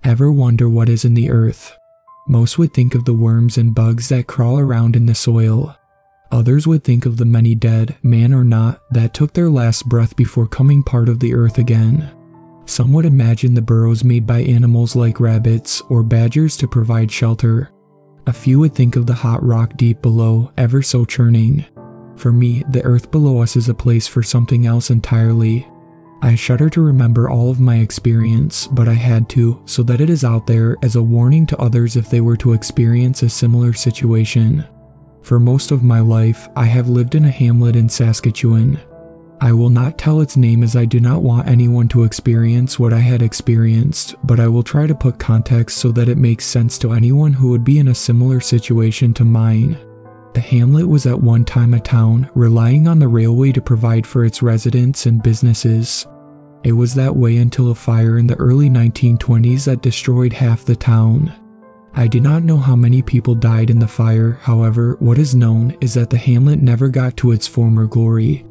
Ever wonder what is in the earth? Most would think of the worms and bugs that crawl around in the soil. Others would think of the many dead, man or not, that took their last breath before coming part of the earth again. Some would imagine the burrows made by animals like rabbits or badgers to provide shelter. A few would think of the hot rock deep below, ever so churning. For me, the earth below us is a place for something else entirely. I shudder to remember all of my experience, but I had to, so that it is out there as a warning to others if they were to experience a similar situation. For most of my life, I have lived in a hamlet in Saskatchewan. I will not tell its name as I do not want anyone to experience what I had experienced, but I will try to put context so that it makes sense to anyone who would be in a similar situation to mine. The hamlet was at one time a town, relying on the railway to provide for its residents and businesses. It was that way until a fire in the early 1920s that destroyed half the town. I do not know how many people died in the fire, however, what is known is that the hamlet never got to its former glory.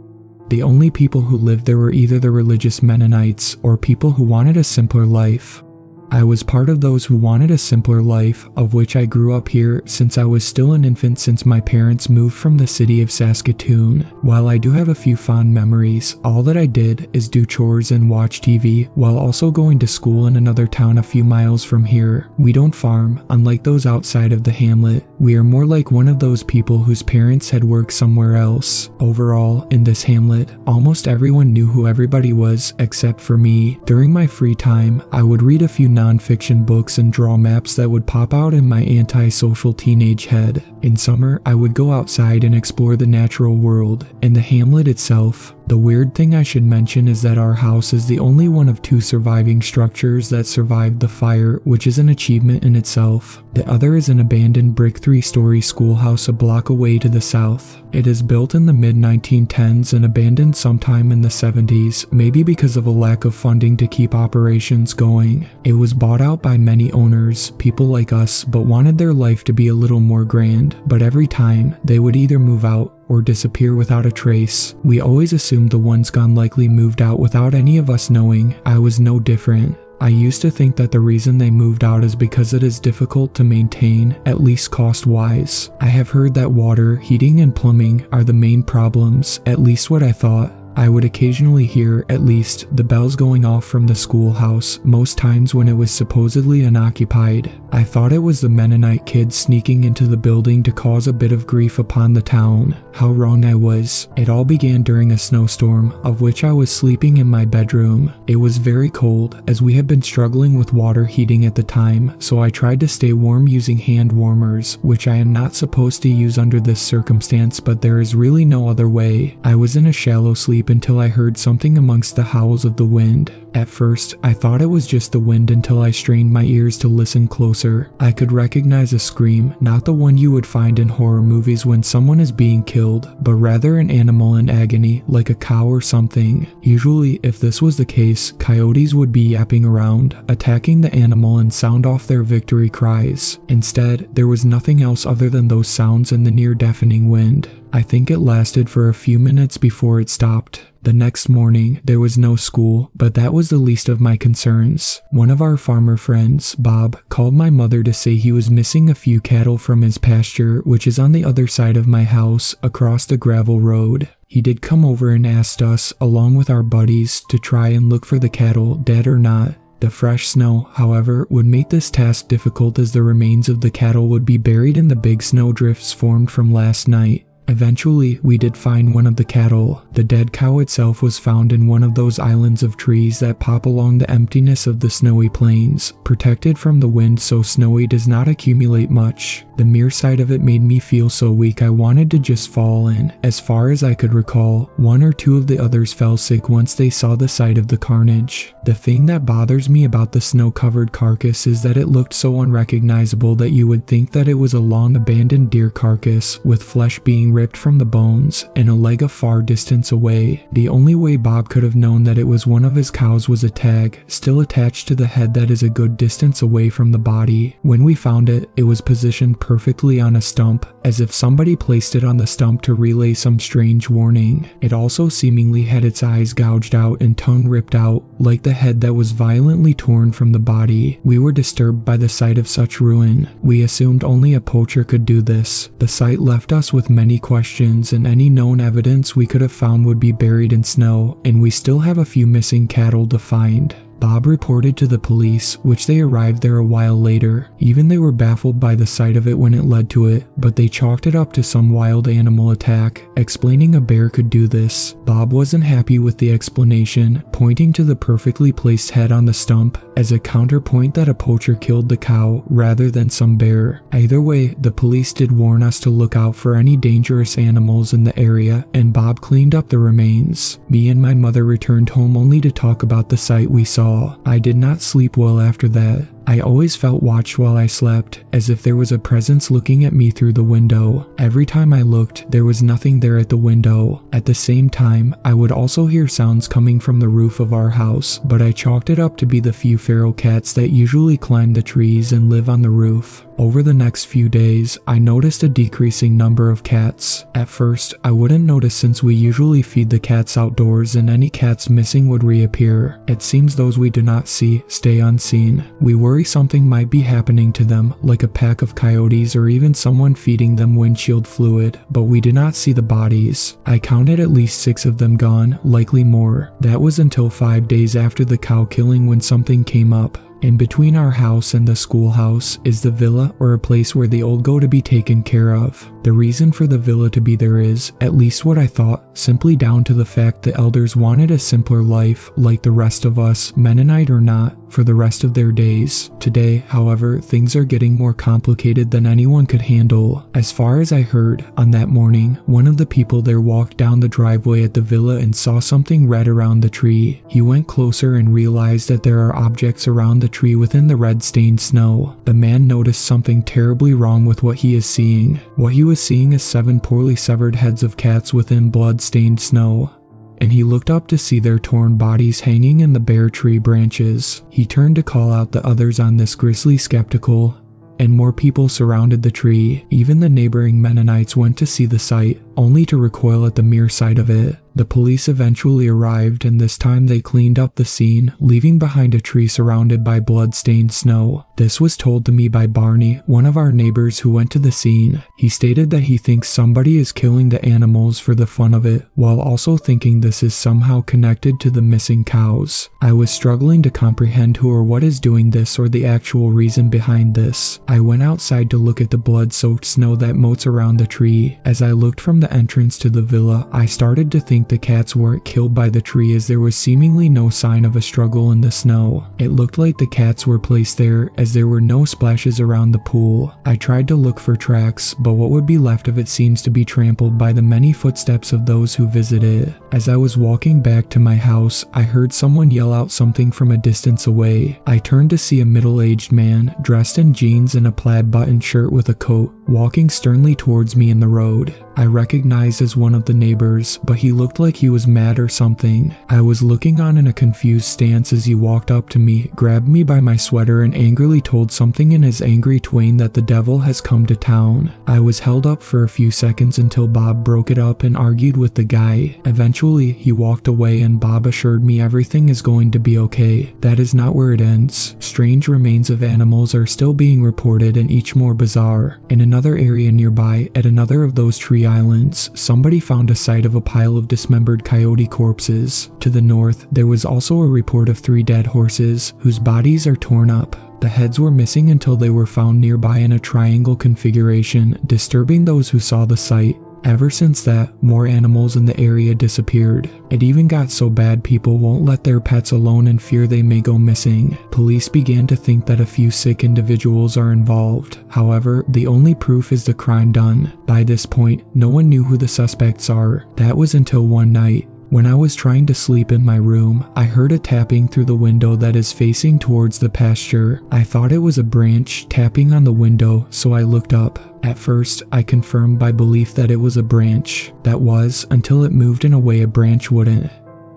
The only people who lived there were either the religious Mennonites or people who wanted a simpler life. I was part of those who wanted a simpler life, of which I grew up here since I was still an infant since my parents moved from the city of Saskatoon. While I do have a few fond memories, all that I did is do chores and watch TV while also going to school in another town a few miles from here. We don't farm, unlike those outside of the hamlet. We are more like one of those people whose parents had worked somewhere else. Overall, in this hamlet, almost everyone knew who everybody was except for me. During my free time, I would read a few non-fiction books and draw maps that would pop out in my antisocial teenage head. In summer, I would go outside and explore the natural world. In the hamlet itself, the weird thing I should mention is that our house is the only one of two surviving structures that survived the fire, which is an achievement in itself. The other is an abandoned brick 3-story schoolhouse a block away to the south. It is built in the mid-1910s and abandoned sometime in the 70s, maybe because of a lack of funding to keep operations going. It was bought out by many owners, people like us, but wanted their life to be a little more grand, but every time, they would either move out or disappear without a trace. We always assumed the ones gone likely moved out without any of us knowing. I was no different. I used to think that the reason they moved out is because it is difficult to maintain, at least cost-wise. I have heard that water, heating, and plumbing are the main problems, at least what I thought. I would occasionally hear, at least, the bells going off from the schoolhouse, most times when it was supposedly unoccupied. I thought it was the Mennonite kids sneaking into the building to cause a bit of grief upon the town. How wrong I was. It all began during a snowstorm, of which I was sleeping in my bedroom. It was very cold, as we had been struggling with water heating at the time, so I tried to stay warm using hand warmers, which I am not supposed to use under this circumstance, but there is really no other way. I was in a shallow sleep until I heard something amongst the howls of the wind. At first, I thought it was just the wind until I strained my ears to listen closer. I could recognize a scream, not the one you would find in horror movies when someone is being killed, but rather an animal in agony, like a cow or something. Usually, if this was the case, coyotes would be yapping around, attacking the animal and sound off their victory cries. Instead, there was nothing else other than those sounds and the near-deafening wind. I think it lasted for a few minutes before it stopped. The next morning, there was no school, but that was the least of my concerns. One of our farmer friends, Bob, called my mother to say he was missing a few cattle from his pasture, which is on the other side of my house, across the gravel road. He did come over and asked us, along with our buddies, to try and look for the cattle, dead or not. The fresh snow, however, would make this task difficult as the remains of the cattle would be buried in the big snowdrifts formed from last night. Eventually, we did find one of the cattle. The dead cow itself was found in one of those islands of trees that pop along the emptiness of the snowy plains, protected from the wind so snowy does not accumulate much. The mere sight of it made me feel so weak I wanted to just fall in. As far as I could recall, one or two of the others fell sick once they saw the sight of the carnage. The thing that bothers me about the snow-covered carcass is that it looked so unrecognizable that you would think that it was a long-abandoned deer carcass, with flesh being ripped from the bones and a leg a far distance away. The only way Bob could have known that it was one of his cows was a tag, still attached to the head that is a good distance away from the body. When we found it, it was positioned perfectly on a stump, as if somebody placed it on the stump to relay some strange warning. It also seemingly had its eyes gouged out and tongue ripped out, like the head that was violently torn from the body. We were disturbed by the sight of such ruin. We assumed only a poacher could do this. The sight left us with many questions, and any known evidence we could have found would be buried in snow, and we still have a few missing cattle to find. Bob reported to the police, which they arrived there a while later. Even they were baffled by the sight of it when it led to it, but they chalked it up to some wild animal attack, explaining a bear could do this. Bob wasn't happy with the explanation, pointing to the perfectly placed head on the stump as a counterpoint that a poacher killed the cow rather than some bear. Either way, the police did warn us to look out for any dangerous animals in the area, and Bob cleaned up the remains. Me and my mother returned home only to talk about the sight we saw. I did not sleep well after that. I always felt watched while I slept, as if there was a presence looking at me through the window. Every time I looked, there was nothing there at the window. At the same time, I would also hear sounds coming from the roof of our house, but I chalked it up to be the few feral cats that usually climb the trees and live on the roof. Over the next few days, I noticed a decreasing number of cats. At first, I wouldn't notice since we usually feed the cats outdoors and any cats missing would reappear. It seems those we do not see stay unseen. We worry something might be happening to them, like a pack of coyotes or even someone feeding them windshield fluid, but we did not see the bodies. I counted at least 6 of them gone, likely more. That was until 5 days after the cow killing when something came up. In between our house and the schoolhouse is the villa, or a place where the old go to be taken care of. The reason for the villa to be there is, at least what I thought, simply down to the fact the elders wanted a simpler life like the rest of us, Mennonite or not, for the rest of their days. Today, however, things are getting more complicated than anyone could handle. As far as I heard, on that morning, one of the people there walked down the driveway at the villa and saw something red around the tree. He went closer and realized that there are objects around the tree within the red-stained snow. The man noticed something terribly wrong with what he is seeing. What he was seeing is 7 poorly severed heads of cats within blood-stained snow, and he looked up to see their torn bodies hanging in the bare tree branches. He turned to call out the others on this grisly spectacle, and more people surrounded the tree. Even the neighboring Mennonites went to see the sight, only to recoil at the mere sight of it. The police eventually arrived, and this time they cleaned up the scene, leaving behind a tree surrounded by blood-stained snow. This was told to me by Barney, one of our neighbors who went to the scene. He stated that he thinks somebody is killing the animals for the fun of it, while also thinking this is somehow connected to the missing cows. I was struggling to comprehend who or what is doing this or the actual reason behind this. I went outside to look at the blood-soaked snow that moats around the tree. As I looked from the entrance to the villa, I started to think the cats weren't killed by the tree, as there was seemingly no sign of a struggle in the snow. It looked like the cats were placed there as there were no splashes around the pool. I tried to look for tracks, but what would be left of it seems to be trampled by the many footsteps of those who visit it. As I was walking back to my house, I heard someone yell out something from a distance away. I turned to see a middle-aged man, dressed in jeans and a plaid button shirt with a coat, walking sternly towards me in the road. I recognized as one of the neighbors, but he looked like he was mad or something. I was looking on in a confused stance as he walked up to me, grabbed me by my sweater and angrily told something in his angry twain that the devil has come to town. I was held up for a few seconds until Bob broke it up and argued with the guy. Eventually, he walked away and Bob assured me everything is going to be okay. That is not where it ends. Strange remains of animals are still being reported, and each more bizarre. In another area nearby, at another of those tree islands, somebody found a site of a pile of dismembered coyote corpses. To the north, there was also a report of 3 dead horses, whose bodies are torn up. The heads were missing until they were found nearby in a triangle configuration, disturbing those who saw the sight. Ever since that, more animals in the area disappeared. It even got so bad people won't let their pets alone in fear they may go missing. Police began to think that a few sick individuals are involved. However, the only proof is the crime done. By this point, no one knew who the suspects are. That was until one night. When I was trying to sleep in my room, I heard a tapping through the window that is facing towards the pasture. I thought it was a branch tapping on the window, so I looked up. At first, I confirmed by belief that it was a branch. That was, until it moved in a way a branch wouldn't.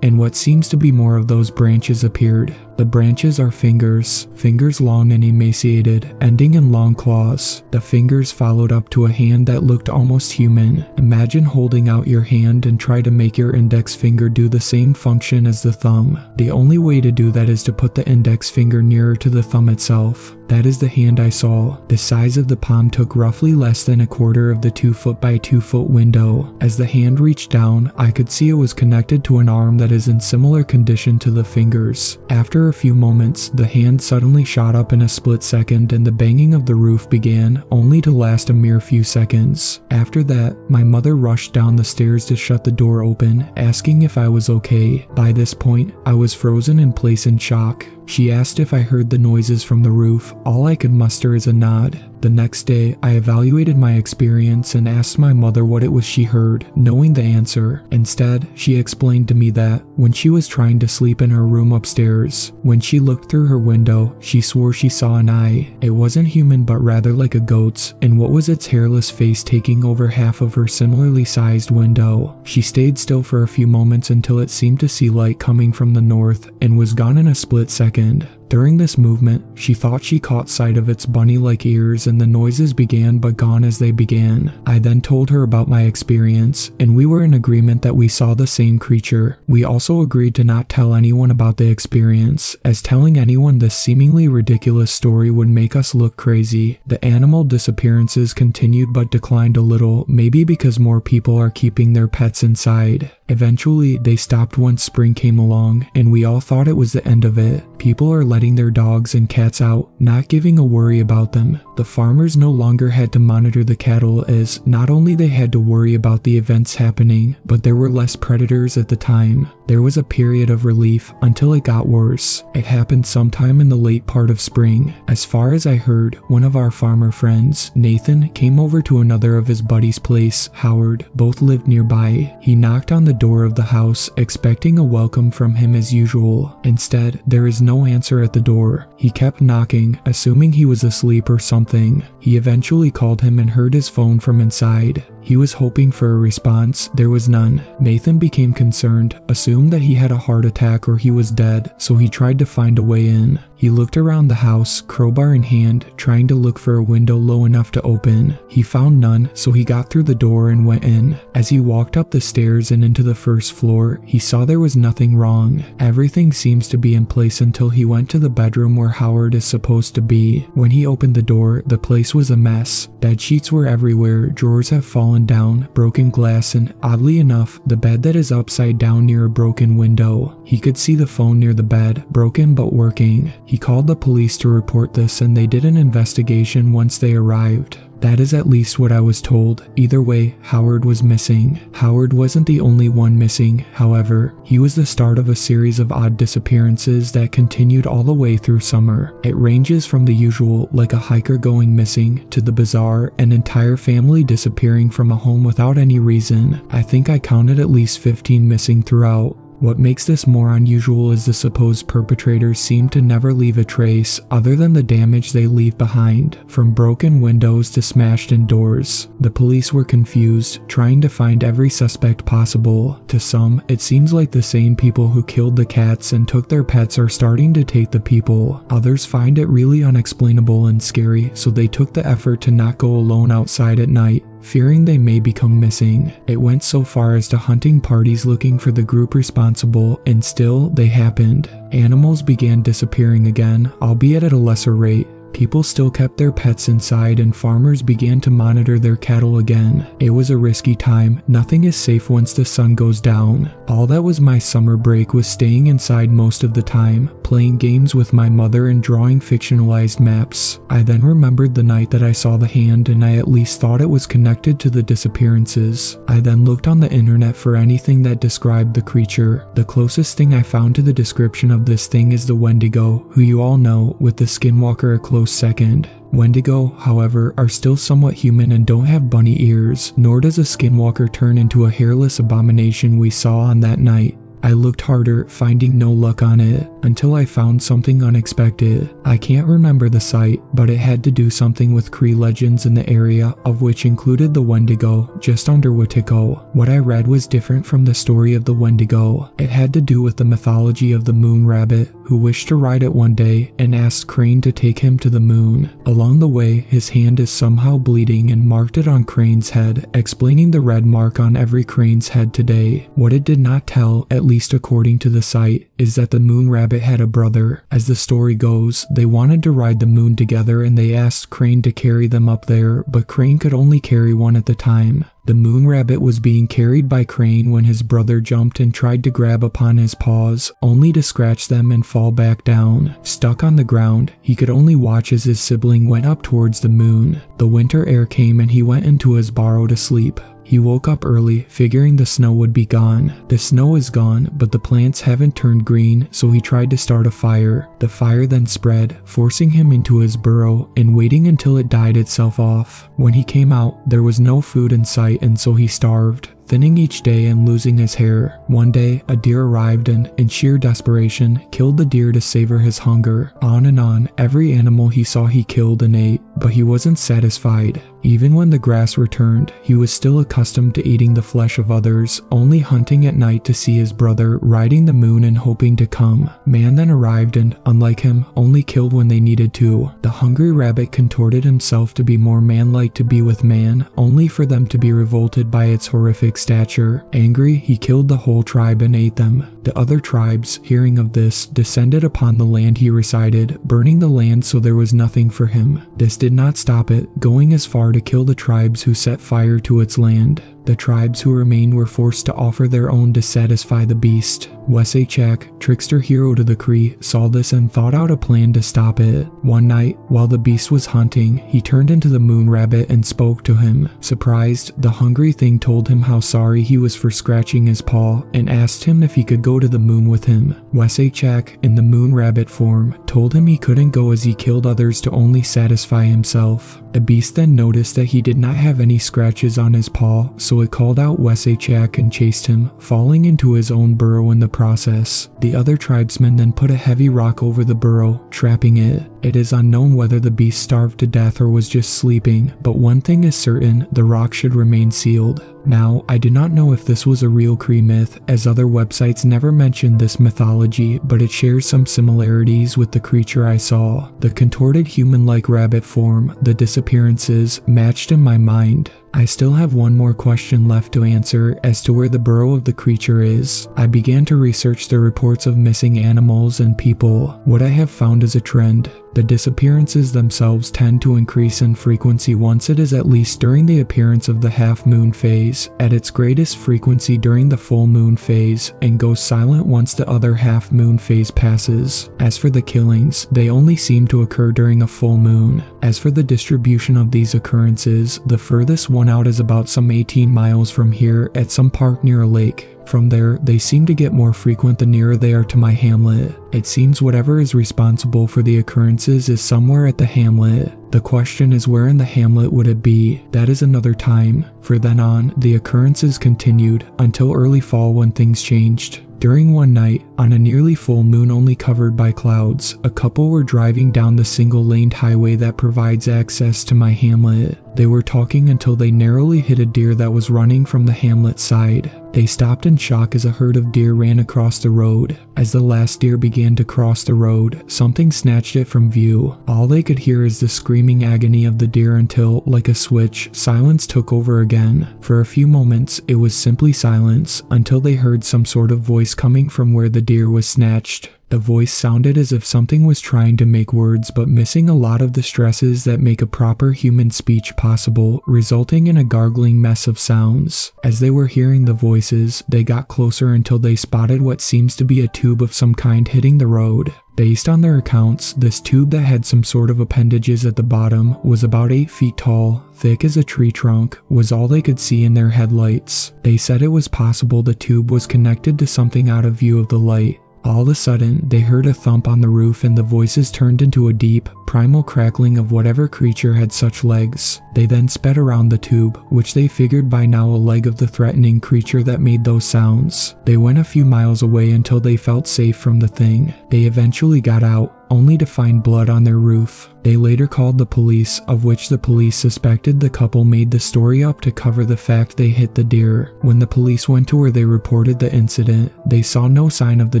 And what seems to be more of those branches appeared. The branches are fingers long and emaciated, ending in long claws. The fingers followed up to a hand that looked almost human. Imagine holding out your hand and try to make your index finger do the same function as the thumb. The only way to do that is to put the index finger nearer to the thumb itself. That is the hand I saw. The size of the palm took roughly less than a quarter of the 2 foot by 2 foot window. As the hand reached down, I could see it was connected to an arm that is in similar condition to the fingers. After a few moments, the hand suddenly shot up in a split second and the banging of the roof began, only to last a mere few seconds. After that, my mother rushed down the stairs to shut the door open, asking if I was okay. By this point, I was frozen in place in shock. She asked if I heard the noises from the roof. All I could muster is a nod. The next day, I evaluated my experience and asked my mother what it was she heard, knowing the answer. Instead, she explained to me that, when she was trying to sleep in her room upstairs, when she looked through her window, she swore she saw an eye. It wasn't human but rather like a goat's, and what was its hairless face taking over half of her similarly sized window. She stayed still for a few moments until it seemed to see light coming from the north, and was gone in a split second. During this movement, she thought she caught sight of its bunny-like ears and the noises began but gone as they began. I then told her about my experience, and we were in agreement that we saw the same creature. We also agreed to not tell anyone about the experience, as telling anyone this seemingly ridiculous story would make us look crazy. The animal disappearances continued but declined a little, maybe because more people are keeping their pets inside. Eventually, they stopped once spring came along, and we all thought it was the end of it. People are letting their dogs and cats out, not giving a worry about them. The farmers no longer had to monitor the cattle, as not only they had to worry about the events happening, but there were less predators at the time. There was a period of relief until it got worse. It happened sometime in the late part of spring. As far as I heard, one of our farmer friends, Nathan, came over to another of his buddy's place, Howard. Both lived nearby. He knocked on the door of the house, expecting a welcome from him as usual. Instead, there is no answer at the door. He kept knocking, assuming he was asleep or something. He eventually called him and heard his phone from inside. He was hoping for a response. There was none. Nathan became concerned, assumed that he had a heart attack or he was dead, so he tried to find a way in. He looked around the house, crowbar in hand, trying to look for a window low enough to open. He found none, so he got through the door and went in. As he walked up the stairs and into the first floor, he saw there was nothing wrong. Everything seems to be in place until he went to the bedroom where Howard is supposed to be. When he opened the door, the place was a mess. Bed sheets were everywhere, drawers have fallen down, broken glass, and oddly enough, the bed that is upside down near a broken window. He could see the phone near the bed, broken but working. He called the police to report this and they did an investigation once they arrived. That is at least what I was told. Either way, Howard was missing. Howard wasn't the only one missing, however. He was the start of a series of odd disappearances that continued all the way through summer. It ranges from the usual, like a hiker going missing, to the bizarre, an entire family disappearing from a home without any reason. I think I counted at least 15 missing throughout. What makes this more unusual is the supposed perpetrators seem to never leave a trace other than the damage they leave behind, from broken windows to smashed in doors. The police were confused, trying to find every suspect possible. To some, it seems like the same people who killed the cats and took their pets are starting to take the people. Others find it really unexplainable and scary, so they took the effort to not go alone outside at night, fearing they may become missing. It went so far as to hunting parties looking for the group responsible, and still, they happened. Animals began disappearing again, albeit at a lesser rate. People still kept their pets inside and farmers began to monitor their cattle again. It was a risky time. Nothing is safe once the sun goes down. All that was my summer break was staying inside most of the time, playing games with my mother and drawing fictionalized maps. I then remembered the night that I saw the hand and I at least thought it was connected to the disappearances. I then looked on the internet for anything that described the creature. The closest thing I found to the description of this thing is the Wendigo, who you all know, with the Skinwalker a close second. Wendigo, however, are still somewhat human and don't have bunny ears, nor does a Skinwalker turn into a hairless abomination we saw on that night. I looked harder, finding no luck on it, until I found something unexpected. I can't remember the site, but it had to do something with Cree legends in the area, of which included the Wendigo, just under Wetiko. What I read was different from the story of the Wendigo. It had to do with the mythology of the moon rabbit, who wished to ride it one day and asked Crane to take him to the moon. Along the way, his hand is somehow bleeding and marked it on Crane's head, explaining the red mark on every Crane's head today. What it did not tell, at least according to the site, is that the moon rabbit had a brother. As the story goes, they wanted to ride the moon together and they asked Crane to carry them up there, but Crane could only carry one at the time. The moon rabbit was being carried by Crane when his brother jumped and tried to grab upon his paws, only to scratch them and fall back down. Stuck on the ground, he could only watch as his sibling went up towards the moon. The winter air came and he went into his burrow to sleep. He woke up early, figuring the snow would be gone. The snow is gone, but the plants haven't turned green, so he tried to start a fire. The fire then spread, forcing him into his burrow and waiting until it died itself off. When he came out, there was no food in sight, and so he starved, thinning each day and losing his hair. One day, a deer arrived and, in sheer desperation, killed the deer to savor his hunger. On and on, every animal he saw he killed and ate, but he wasn't satisfied. Even when the grass returned, he was still accustomed to eating the flesh of others, only hunting at night to see his brother riding the moon and hoping to come. Man then arrived and, unlike him, only killed when they needed to. The hungry rabbit contorted himself to be more man-like to be with man, only for them to be revolted by its horrific stature. Angry, he killed the whole tribe and ate them. The other tribes, hearing of this, descended upon the land he resided, burning the land so there was nothing for him. This did not stop it, going as far to kill the tribes who set fire to its land. The tribes who remained were forced to offer their own to satisfy the beast. Wesachak, trickster hero to the Cree, saw this and thought out a plan to stop it. One night, while the beast was hunting, he turned into the moon rabbit and spoke to him. Surprised, the hungry thing told him how sorry he was for scratching his paw and asked him if he could go to the moon with him. Wesachak, in the moon rabbit form, told him he couldn't go as he killed others to only satisfy himself. The beast then noticed that he did not have any scratches on his paw, so it called out Wesachak and chased him, falling into his own burrow in the process. The other tribesmen then put a heavy rock over the burrow, trapping it. It is unknown whether the beast starved to death or was just sleeping, but one thing is certain, the rock should remain sealed. Now, I do not know if this was a real Cree myth, as other websites never mentioned this mythology, but it shares some similarities with the creature I saw. The contorted human-like rabbit form, the disappearances, matched in my mind. I still have one more question left to answer as to where the burrow of the creature is. I began to research the reports of missing animals and people. What I have found is a trend. The disappearances themselves tend to increase in frequency once it is at least during the appearance of the half-moon phase, at its greatest frequency during the full moon phase, and goes silent once the other half-moon phase passes. As for the killings, they only seem to occur during a full moon. As for the distribution of these occurrences, the furthest one out is about some 18 miles from here at some park near a lake. From there, they seem to get more frequent the nearer they are to my hamlet. It seems whatever is responsible for the occurrences is somewhere at the hamlet. The question is, where in the hamlet would it be? That is another time. For then on, the occurrences continued until early fall when things changed. During one night, on a nearly full moon only covered by clouds, a couple were driving down the single-laned highway that provides access to my hamlet. They were talking until they narrowly hit a deer that was running from the hamlet side. They stopped in shock as a herd of deer ran across the road. As the last deer began to cross the road, something snatched it from view. All they could hear is the screaming agony of the deer until, like a switch, silence took over again. For a few moments, it was simply silence, until they heard some sort of voice coming from where the deer was snatched. The voice sounded as if something was trying to make words but missing a lot of the stresses that make a proper human speech possible, resulting in a gargling mess of sounds. As they were hearing the voices, they got closer until they spotted what seems to be a tube of some kind hitting the road. Based on their accounts, this tube that had some sort of appendages at the bottom was about 8 feet tall, thick as a tree trunk, was all they could see in their headlights. They said it was possible the tube was connected to something out of view of the light. All of a sudden, they heard a thump on the roof and the voices turned into a deep, primal crackling of whatever creature had such legs. They then sped around the tube, which they figured by now a leg of the threatening creature that made those sounds. They went a few miles away until they felt safe from the thing. They eventually got out, only to find blood on their roof. They later called the police, of which the police suspected the couple made the story up to cover the fact they hit the deer. When the police went to where they reported the incident, they saw no sign of the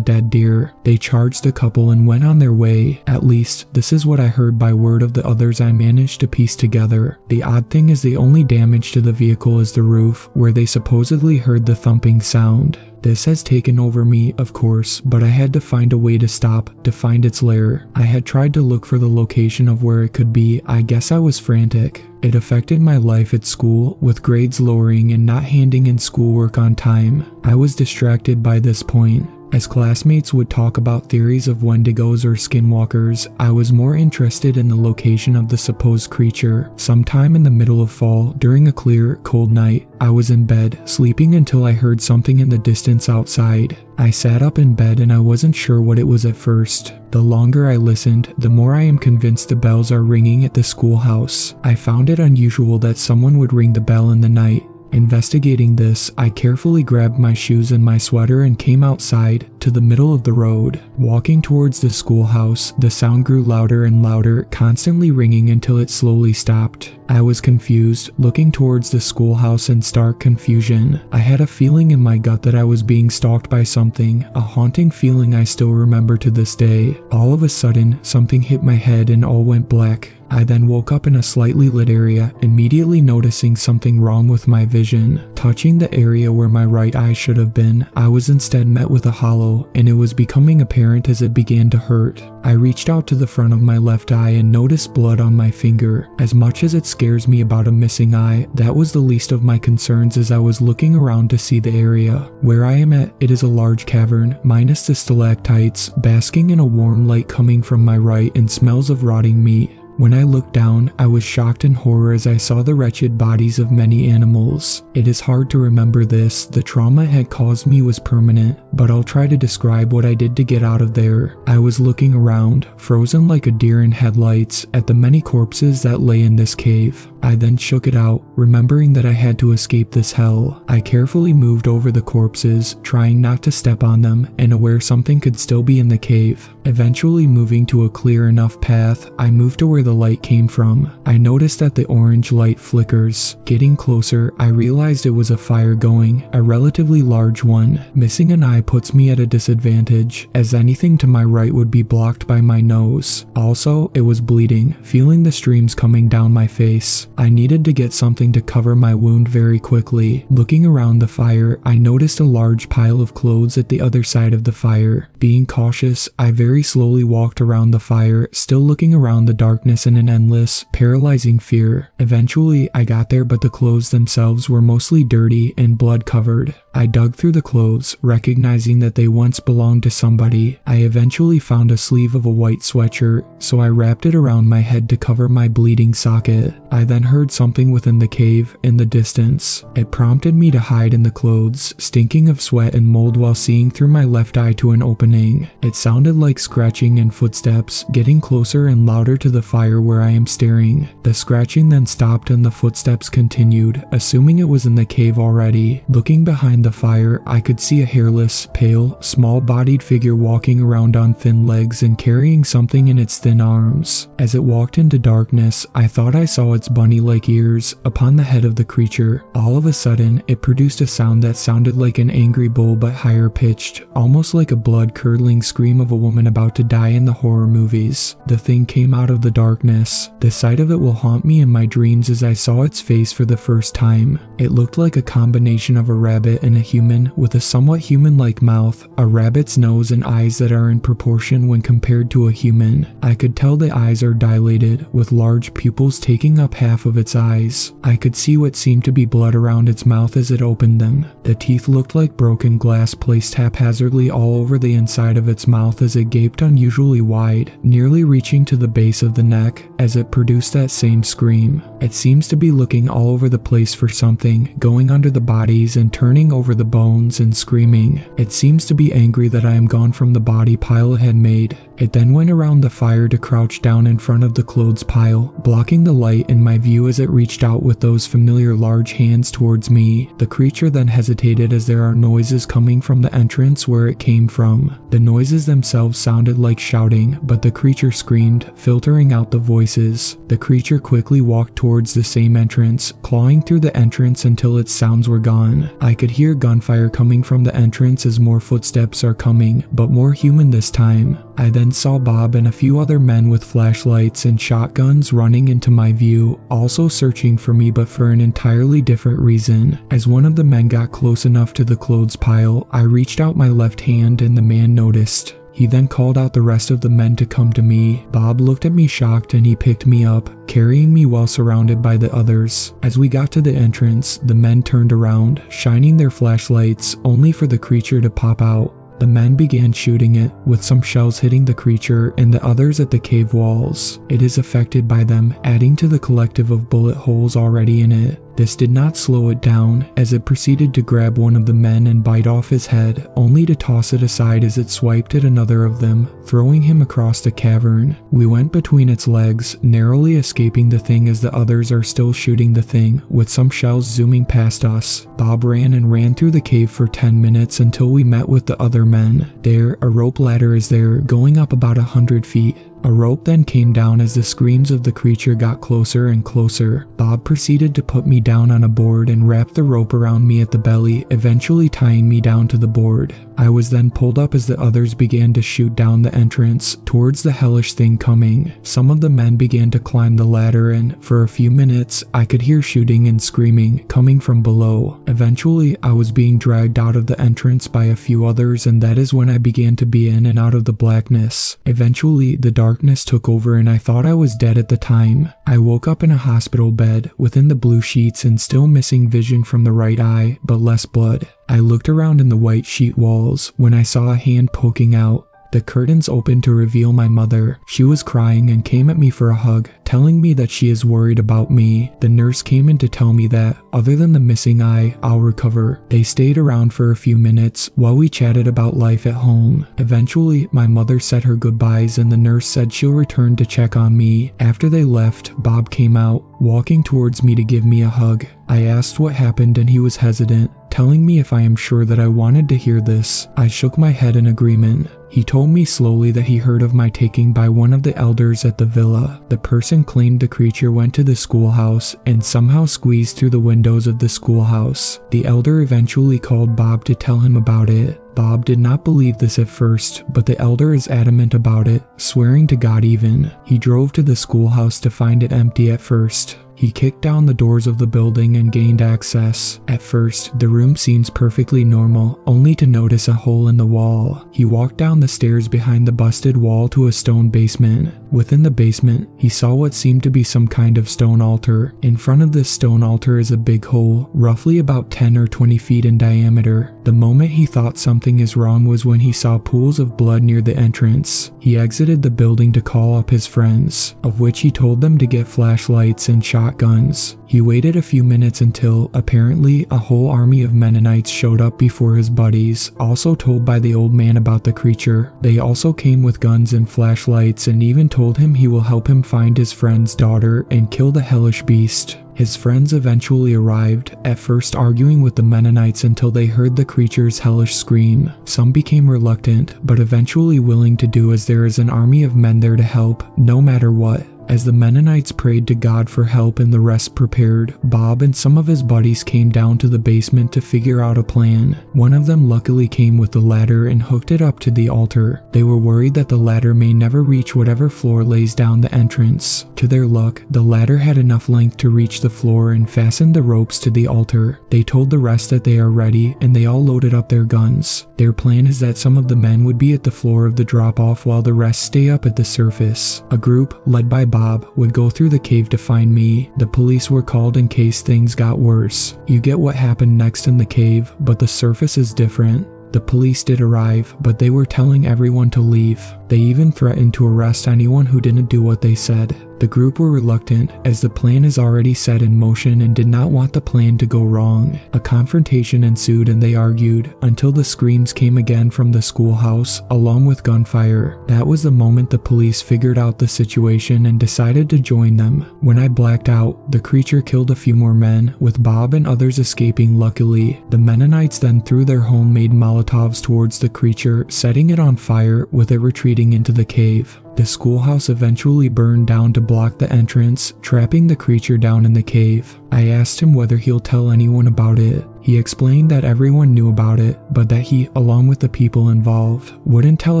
dead deer. They charged the couple and went on their way. At least, this is what I heard by word of the others I managed to piece together. The odd thing is the only damage to the vehicle is the roof, where they supposedly heard the thumping sound. This has taken over me, of course, but I had to find a way to stop, to find its lair. I had tried to look for the location of where it could be. I guess I was frantic. It affected my life at school, with grades lowering and not handing in schoolwork on time. I was distracted by this point. As classmates would talk about theories of Wendigos or skinwalkers, I was more interested in the location of the supposed creature. Sometime in the middle of fall, during a clear, cold night, I was in bed, sleeping until I heard something in the distance outside. I sat up in bed and I wasn't sure what it was at first. The longer I listened, the more I am convinced the bells are ringing at the schoolhouse. I found it unusual that someone would ring the bell in the night. Investigating this, I carefully grabbed my shoes and my sweater and came outside, to the middle of the road. Walking towards the schoolhouse, the sound grew louder and louder, constantly ringing until it slowly stopped. I was confused, looking towards the schoolhouse in stark confusion. I had a feeling in my gut that I was being stalked by something, a haunting feeling I still remember to this day. All of a sudden, something hit my head and all went black. I then woke up in a slightly lit area, immediately noticing something wrong with my vision. Touching the area where my right eye should have been, I was instead met with a hollow, and it was becoming apparent as it began to hurt. I reached out to the front of my left eye and noticed blood on my finger. As much as it scares me about a missing eye, that was the least of my concerns as I was looking around to see the area. Where I am at, it is a large cavern, minus the stalactites, basking in a warm light coming from my right and smells of rotting meat. When I looked down, I was shocked in horror as I saw the wretched bodies of many animals. It is hard to remember this, the trauma it had caused me was permanent, but I'll try to describe what I did to get out of there. I was looking around, frozen like a deer in headlights, at the many corpses that lay in this cave. I then shook it out, remembering that I had to escape this hell. I carefully moved over the corpses, trying not to step on them, and aware something could still be in the cave. Eventually moving to a clear enough path, I moved to where the light came from. I noticed that the orange light flickers. Getting closer, I realized it was a fire going, a relatively large one. Missing an eye puts me at a disadvantage, as anything to my right would be blocked by my nose. Also, it was bleeding, feeling the streams coming down my face. I needed to get something to cover my wound very quickly. Looking around the fire, I noticed a large pile of clothes at the other side of the fire. Being cautious, I very slowly walked around the fire, still looking around the darkness in an endless, paralyzing fear. Eventually, I got there, but the clothes themselves were mostly dirty and blood-covered. I dug through the clothes, recognizing that they once belonged to somebody. I eventually found a sleeve of a white sweatshirt, so I wrapped it around my head to cover my bleeding socket. I then heard something within the cave, in the distance. It prompted me to hide in the clothes, stinking of sweat and mold while seeing through my left eye to an opening. It sounded like scratching and footsteps, getting closer and louder to the fire where I am staring. The scratching then stopped and the footsteps continued, assuming it was in the cave already. Looking behind the fire, I could see a hairless, pale, small-bodied figure walking around on thin legs and carrying something in its thin arms. As it walked into darkness, I thought I saw its bunny-like ears upon the head of the creature. All of a sudden, it produced a sound that sounded like an angry bull but higher pitched, almost like a blood-curdling scream of a woman about to die in the horror movies. The thing came out of the darkness. The sight of it will haunt me in my dreams as I saw its face for the first time. It looked like a combination of a rabbit and a human with a somewhat human-like mouth, a rabbit's nose and eyes that are in proportion when compared to a human. I could tell the eyes are dilated, with large pupils taking up half of its eyes. I could see what seemed to be blood around its mouth as it opened them. The teeth looked like broken glass placed haphazardly all over the inside of its mouth as it gaped unusually wide, nearly reaching to the base of the neck as it produced that same scream. It seems to be looking all over the place for something, going under the bodies and turning over the bones and screaming. It seems to be angry that I am gone from the body pile it had made. It then went around the fire to crouch down in front of the clothes pile, blocking the light in my view as it reached out with those familiar large hands towards me. The creature then hesitated as there are noises coming from the entrance where it came from. The noises themselves sounded like shouting, but the creature screamed, filtering out the voices. The creature quickly walked towards the same entrance, clawing through the entrance until its sounds were gone. I could hear gunfire coming from the entrance as more footsteps are coming, but more human this time. I then saw Bob and a few other men with flashlights and shotguns running into my view, also searching for me but for an entirely different reason. As one of the men got close enough to the clothes pile, I reached out my left hand and the man noticed. He then called out the rest of the men to come to me. Bob looked at me shocked and he picked me up, carrying me while surrounded by the others. As we got to the entrance, the men turned around, shining their flashlights, only for the creature to pop out. The men began shooting it, with some shells hitting the creature and the others at the cave walls. It is affected by them, adding to the collective of bullet holes already in it. This did not slow it down, as it proceeded to grab one of the men and bite off his head, only to toss it aside as it swiped at another of them, throwing him across the cavern. We went between its legs, narrowly escaping the thing as the others are still shooting the thing, with some shells zooming past us. Bob ran through the cave for 10 minutes until we met with the other men. There, a rope ladder is there, going up about 100 feet. A rope then came down as the screams of the creature got closer and closer. Bob proceeded to put me down on a board and wrap the rope around me at the belly, eventually tying me down to the board. I was then pulled up as the others began to shoot down the entrance, towards the hellish thing coming. Some of the men began to climb the ladder and, for a few minutes, I could hear shooting and screaming coming from below. Eventually, I was being dragged out of the entrance by a few others, and that is when I began to be in and out of the blackness. Eventually, the darkness took over and I thought I was dead at the time. I woke up in a hospital bed, within the blue sheets and still missing vision from the right eye, but less blood. I looked around in the white sheet walls when I saw a hand poking out. The curtains opened to reveal my mother. She was crying and came at me for a hug, telling me that she is worried about me. The nurse came in to tell me that, other than the missing eye, I'll recover. They stayed around for a few minutes while we chatted about life at home. Eventually, my mother said her goodbyes and the nurse said she'll return to check on me. After they left, Bob came out, walking towards me to give me a hug. I asked what happened and he was hesitant, telling me if I am sure that I wanted to hear this. I shook my head in agreement. He told me slowly that he heard of my taking by one of the elders at the villa. The person claimed the creature went to the schoolhouse and somehow squeezed through the windows of the schoolhouse. The elder eventually called Bob to tell him about it. Bob did not believe this at first, but the elder is adamant about it, swearing to God even. He drove to the schoolhouse to find it empty at first. He kicked down the doors of the building and gained access. At first, the room seems perfectly normal, only to notice a hole in the wall. He walked down the stairs behind the busted wall to a stone basement. Within the basement, he saw what seemed to be some kind of stone altar. In front of this stone altar is a big hole, roughly about 10 or 20 feet in diameter. The moment he thought something is wrong was when he saw pools of blood near the entrance. He exited the building to call up his friends, of which he told them to get flashlights and shotguns. He waited a few minutes until, apparently, a whole army of Mennonites showed up before his buddies, also told by the old man about the creature. They also came with guns and flashlights and even told him he will help him find his friend's daughter and kill the hellish beast. His friends eventually arrived, at first arguing with the Mennonites until they heard the creature's hellish scream. Some became reluctant, but eventually willing to do as there is an army of men there to help, no matter what. As the Mennonites prayed to God for help and the rest prepared, Bob and some of his buddies came down to the basement to figure out a plan. One of them luckily came with the ladder and hooked it up to the altar. They were worried that the ladder may never reach whatever floor lays down the entrance. To their luck, the ladder had enough length to reach the floor and fastened the ropes to the altar. They told the rest that they are ready, and they all loaded up their guns. Their plan is that some of the men would be at the floor of the drop-off while the rest stay up at the surface. A group, led by Bob, would go through the cave to find me. The police were called in case things got worse. You get what happened next in the cave, but the surface is different. The police did arrive, but they were telling everyone to leave. They even threatened to arrest anyone who didn't do what they said. The group were reluctant, as the plan is already set in motion and did not want the plan to go wrong. A confrontation ensued and they argued, until the screams came again from the schoolhouse, along with gunfire. That was the moment the police figured out the situation and decided to join them. When I blacked out, the creature killed a few more men, with Bob and others escaping luckily. The Mennonites then threw their homemade Molotovs towards the creature, setting it on fire, with it retreating into the cave. The schoolhouse eventually burned down to block the entrance, trapping the creature down in the cave. I asked him whether he'll tell anyone about it. He explained that everyone knew about it, but that he, along with the people involved, wouldn't tell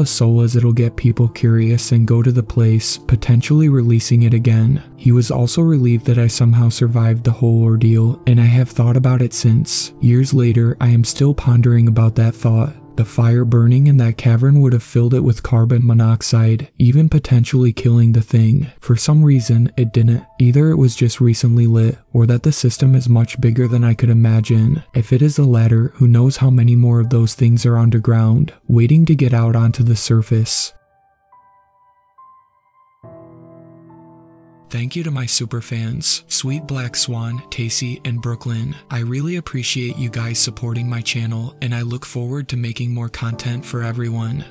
a soul as it'll get people curious and go to the place, potentially releasing it again. He was also relieved that I somehow survived the whole ordeal, and I have thought about it since. Years later, I am still pondering about that thought. The fire burning in that cavern would have filled it with carbon monoxide, even potentially killing the thing. For some reason, it didn't. Either it was just recently lit, or that the system is much bigger than I could imagine. If it is the latter, who knows how many more of those things are underground, waiting to get out onto the surface. Thank you to my superfans, Sweet Black Swan, Tacy, and Brooklyn. I really appreciate you guys supporting my channel, and I look forward to making more content for everyone.